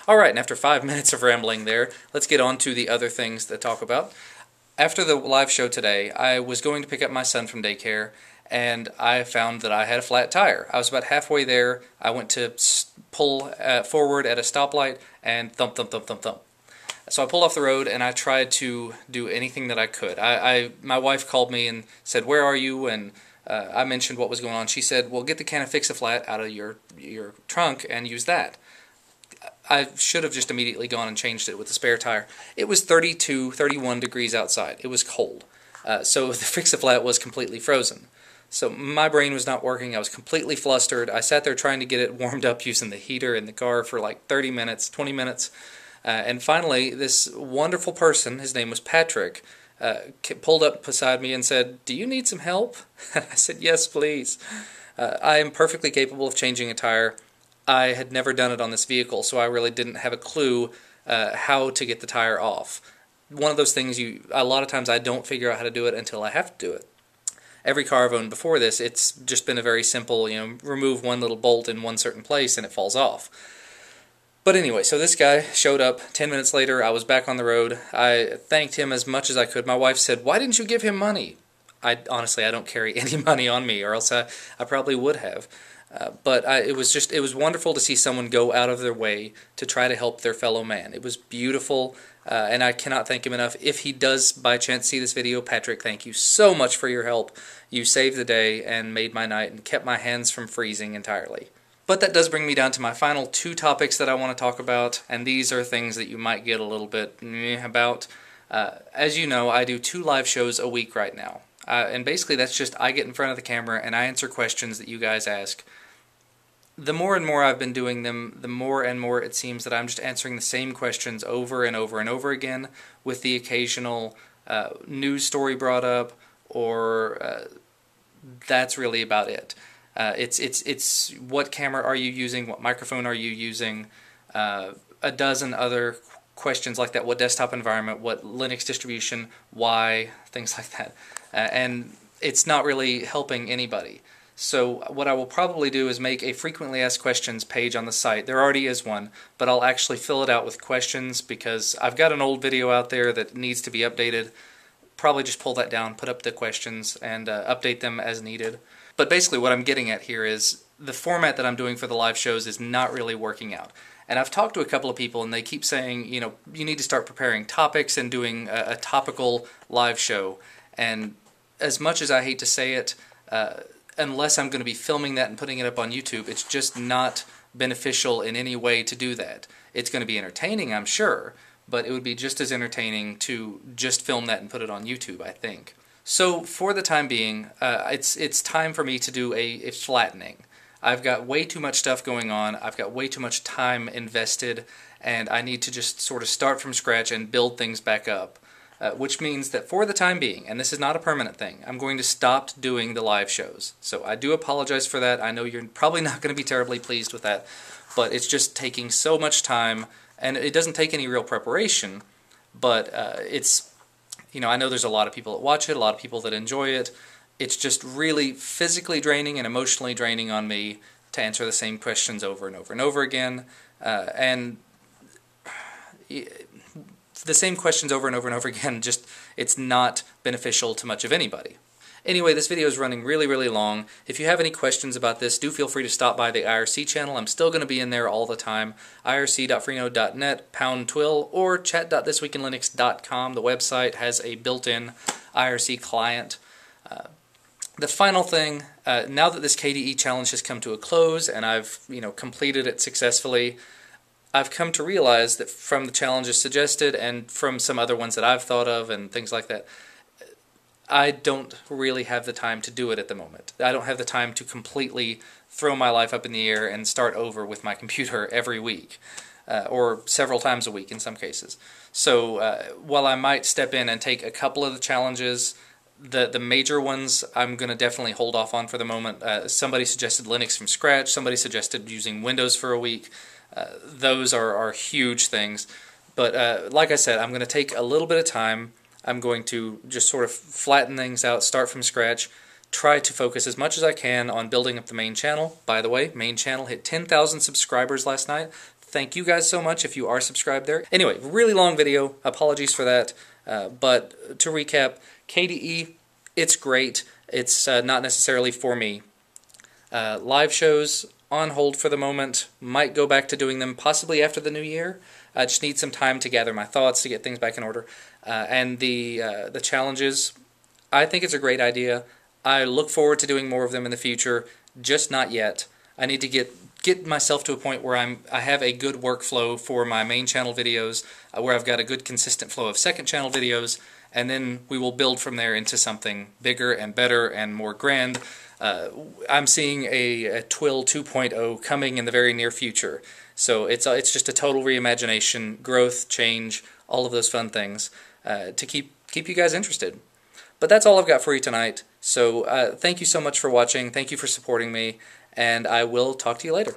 Alright, and after 5 minutes of rambling there, let's get on to the other things to talk about. After the live show today, I was going to pick up my son from daycare, and I found that I had a flat tire. I was about halfway there. I went to pull forward at a stoplight, and thump, thump, thump, thump, thump. So I pulled off the road, and I tried to do anything that I could. My wife called me and said, "Where are you?" And I mentioned what was going on. She said, "Well, get the can of Fix-A-Flat out of your trunk and use that." I should have just immediately gone and changed it with the spare tire. It was 32, 31 degrees outside. It was cold. So the Fix-A-Flat was completely frozen. So my brain was not working. I was completely flustered. I sat there trying to get it warmed up using the heater in the car for like 30 minutes, 20 minutes. And finally, this wonderful person, his name was Patrick, pulled up beside me and said, "Do you need some help?" And I said, "Yes, please." I am perfectly capable of changing a tire. I had never done it on this vehicle, so I really didn't have a clue how to get the tire off. One of those things a lot of times I don't figure out how to do it until I have to do it. Every car I've owned before this, it's just been a very simple, remove one little bolt in one certain place and it falls off. But anyway, so this guy showed up. 10 minutes later, I was back on the road. I thanked him as much as I could. My wife said, "Why didn't you give him money?" Honestly, I don't carry any money on me, or else I probably would have. But it was wonderful to see someone go out of their way to try to help their fellow man. It was beautiful, and I cannot thank him enough. If he does by chance see this video, Patrick, thank you so much for your help. You saved the day and made my night and kept my hands from freezing entirely. But that does bring me down to my final two topics that I want to talk about, and these are things that you might get a little bit about. As you know, I do 2 live shows a week right now. And basically that's just I get in front of the camera and I answer questions that you guys ask. The more and more I've been doing them, the more and more it seems that I'm just answering the same questions over and over and over again, with the occasional news story brought up, or that's really about it. It's what camera are you using, what microphone are you using, a dozen other questions like that, what desktop environment, what Linux distribution, why, things like that. And it's not really helping anybody. So what I will probably do is make a frequently asked questions page on the site. There already is one, but I'll actually fill it out with questions because I've got an old video out there that needs to be updated. Probably just pull that down, put up the questions, and update them as needed. But basically what I'm getting at here is the format that I'm doing for the live shows is not really working out. And I've talked to a couple of people and they keep saying, you need to start preparing topics and doing a topical live show. And as much as I hate to say it, unless I'm going to be filming that and putting it up on YouTube, it's just not beneficial in any way to do that. It's going to be entertaining, I'm sure, but it would be just as entertaining to just film that and put it on YouTube, I think. So for the time being, it's time for me to do a flattening. I've got way too much stuff going on, I've got way too much time invested, and I need to just sort of start from scratch and build things back up. Which means that for the time being, and this is not a permanent thing, I'm going to stop doing the live shows. So I do apologize for that. I know you're probably not going to be terribly pleased with that, but it's just taking so much time, and it doesn't take any real preparation, but it's, I know there's a lot of people that watch it, a lot of people that enjoy it. It's just really physically draining and emotionally draining on me to answer the same questions over and over and over again, and the same questions over and over and over again, just it's not beneficial to much of anybody. Anyway, this video is running really, really long. If you have any questions about this, do feel free to stop by the IRC channel. I'm still going to be in there all the time. irc.freenode.net, #twil, or chat.thisweekinlinux.com. The website has a built-in IRC client. The final thing, now that this KDE challenge has come to a close and I've completed it successfully, I've come to realize that from the challenges suggested and from some other ones that I've thought of and things like that, I don't really have the time to do it at the moment. I don't have the time to completely throw my life up in the air and start over with my computer every week, or several times a week in some cases. So while I might step in and take a couple of the challenges, the major ones I'm going to definitely hold off on for the moment. Somebody suggested Linux from scratch, somebody suggested using Windows for a week. Those are huge things, but like I said, I'm going to take a little bit of time. I'm going to just sort of flatten things out, start from scratch, try to focus as much as I can on building up the main channel. By the way, main channel hit 10,000 subscribers last night. thank you guys so much if you are subscribed there. Anyway, really long video. Apologies for that. But to recap, KDE, it's great. It's not necessarily for me. Live shows on hold for the moment. Might go back to doing them possibly after the new year. I just need some time to gather my thoughts to get things back in order. And the challenges, I think it's a great idea. I look forward to doing more of them in the future, just not yet. I need to get myself to a point where I have a good workflow for my main channel videos, where I've got a good consistent flow of second channel videos, and then we will build from there into something bigger and better and more grand. I'm seeing a TWIL 2.0 coming in the very near future. So it's just a total reimagination, growth, change, all of those fun things to keep you guys interested. But that's all I've got for you tonight. So thank you so much for watching. Thank you for supporting me, and I will talk to you later.